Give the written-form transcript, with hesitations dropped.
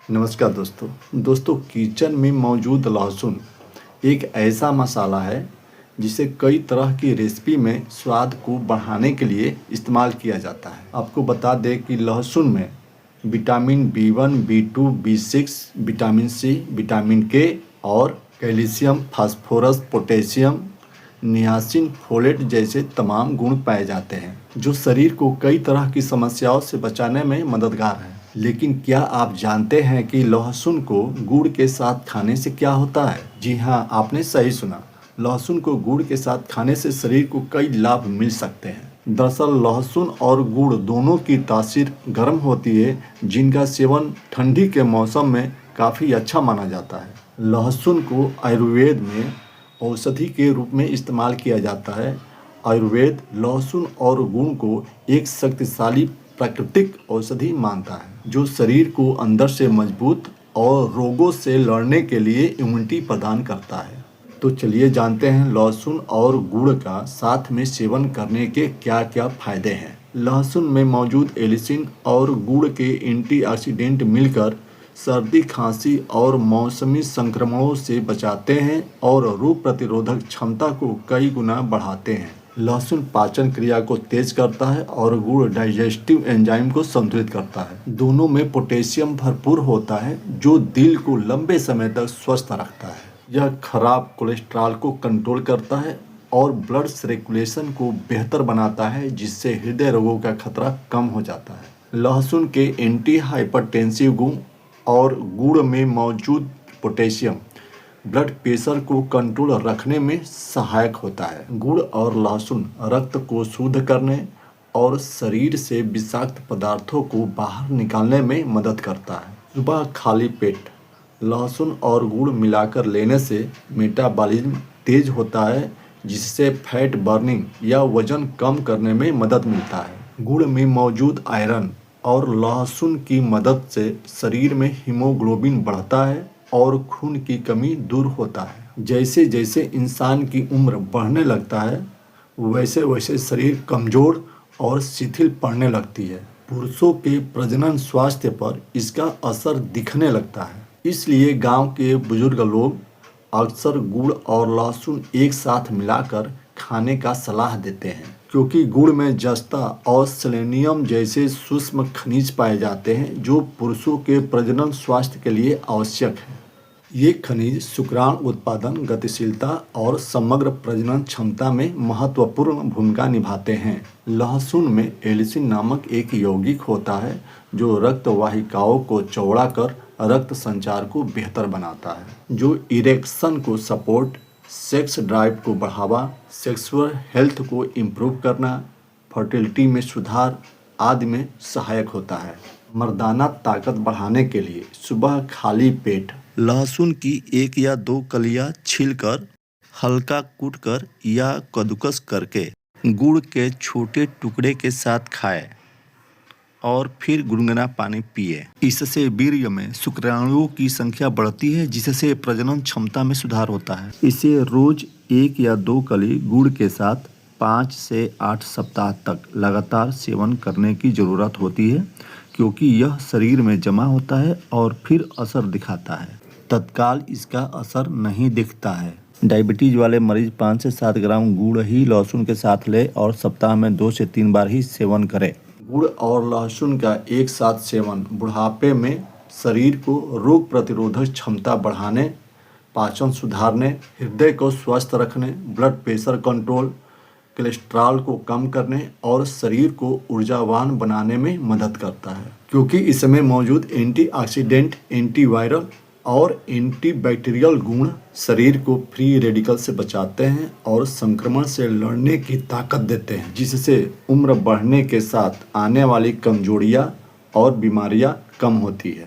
नमस्कार दोस्तों किचन में मौजूद लहसुन एक ऐसा मसाला है जिसे कई तरह की रेसिपी में स्वाद को बढ़ाने के लिए इस्तेमाल किया जाता है। आपको बता दें कि लहसुन में vitamin B1, B2, B6, vitamin C, vitamin के और calcium, phosphorus, potassium, niacin, folate जैसे तमाम गुण पाए जाते हैं जो शरीर को कई तरह की समस्याओं से बचाने में मददगार है। लेकिन क्या आप जानते हैं कि लहसुन को गुड़ के साथ खाने से क्या होता है? जी हाँ, आपने सही सुना। लहसुन को गुड़ के साथ खाने से शरीर को कई लाभ मिल सकते हैं। दरअसल लहसुन और गुड़ दोनों की तासीर गर्म होती है, जिनका सेवन ठंडी के मौसम में काफ़ी अच्छा माना जाता है। लहसुन को आयुर्वेद में औषधि के रूप में इस्तेमाल किया जाता है। आयुर्वेद लहसुन और गुड़ को एक शक्तिशाली प्राकृतिक औषधि मानता है जो शरीर को अंदर से मजबूत और रोगों से लड़ने के लिए इम्यूनिटी प्रदान करता है। तो चलिए जानते हैं लहसुन और गुड़ का साथ में सेवन करने के क्या क्या फायदे हैं। लहसुन में मौजूद एलिसिन और गुड़ के एंटीऑक्सीडेंट मिलकर सर्दी, खांसी और मौसमी संक्रमणों से बचाते हैं और रोग प्रतिरोधक क्षमता को कई गुना बढ़ाते हैं। लहसुन पाचन क्रिया को तेज करता है और गुड़ डाइजेस्टिव एंजाइम को संतुलित करता है। दोनों में पोटेशियम भरपूर होता है जो दिल को लंबे समय तक स्वस्थ रखता है। यह खराब कोलेस्ट्रॉल को कंट्रोल करता है और ब्लड सर्कुलेशन को बेहतर बनाता है, जिससे हृदय रोगों का खतरा कम हो जाता है। लहसुन के एंटी हाइपरटेंसिव गुण और गुड़ में मौजूद पोटेशियम ब्लड प्रेशर को कंट्रोल रखने में सहायक होता है। गुड़ और लहसुन रक्त को शुद्ध करने और शरीर से विषाक्त पदार्थों को बाहर निकालने में मदद करता है। सुबह खाली पेट लहसुन और गुड़ मिलाकर लेने से मेटाबॉलिज्म तेज होता है, जिससे फैट बर्निंग या वजन कम करने में मदद मिलता है। गुड़ में मौजूद आयरन और लहसुन की मदद से शरीर में हीमोग्लोबिन बढ़ता है और खून की कमी दूर होता है। जैसे जैसे इंसान की उम्र बढ़ने लगता है वैसे वैसे शरीर कमजोर और शिथिल पड़ने लगती है। पुरुषों के प्रजनन स्वास्थ्य पर इसका असर दिखने लगता है। इसलिए गांव के बुजुर्ग लोग अक्सर गुड़ और लहसुन एक साथ मिलाकर खाने का सलाह देते हैं, क्योंकि गुड़ में जस्ता और सेलेनियम जैसे सूक्ष्म खनिज पाए जाते हैं जो पुरुषों के प्रजनन स्वास्थ्य के लिए आवश्यक है। ये खनिज शुक्राणु उत्पादन, गतिशीलता और समग्र प्रजनन क्षमता में महत्वपूर्ण भूमिका निभाते हैं। लहसुन में एलिसिन नामक एक यौगिक होता है जो रक्त वाहिकाओं को चौड़ा कर रक्त संचार को बेहतर बनाता है, जो इरेक्शन को सपोर्ट, सेक्स ड्राइव को बढ़ावा, सेक्सुअल हेल्थ को इम्प्रूव करना, फर्टिलिटी में सुधार आदि में सहायक होता है। मर्दाना ताकत बढ़ाने के लिए सुबह खाली पेट लहसुन की 1 या 2 कलियां छीलकर हल्का कूटकर या कद्दूकस करके गुड़ के छोटे टुकड़े के साथ खाएं और फिर गुनगुना पानी पिए। इससे वीर्य में शुक्राणुओं की संख्या बढ़ती है, जिससे प्रजनन क्षमता में सुधार होता है। इसे रोज 1 या 2 कली गुड़ के साथ 5 से 8 सप्ताह तक लगातार सेवन करने की ज़रूरत होती है, क्योंकि यह शरीर में जमा होता है और फिर असर दिखाता है। तत्काल इसका असर नहीं दिखता है। डायबिटीज़ वाले मरीज 5 से 7 ग्राम गुड़ ही लहसुन के साथ ले और सप्ताह में 2 से 3 बार ही सेवन करें। गुड़ और लहसुन का एक साथ सेवन बुढ़ापे में शरीर को रोग प्रतिरोधक क्षमता बढ़ाने, पाचन सुधारने, हृदय को स्वस्थ रखने, ब्लड प्रेशर कंट्रोल, कोलेस्ट्रॉल को कम करने और शरीर को ऊर्जावान बनाने में मदद करता है, क्योंकि इसमें मौजूद एंटीऑक्सीडेंट, एंटीवायरल और एंटीबैक्टीरियल गुण शरीर को फ्री रेडिकल से बचाते हैं और संक्रमण से लड़ने की ताकत देते हैं, जिससे उम्र बढ़ने के साथ आने वाली कमजोरियां और बीमारियां कम होती है।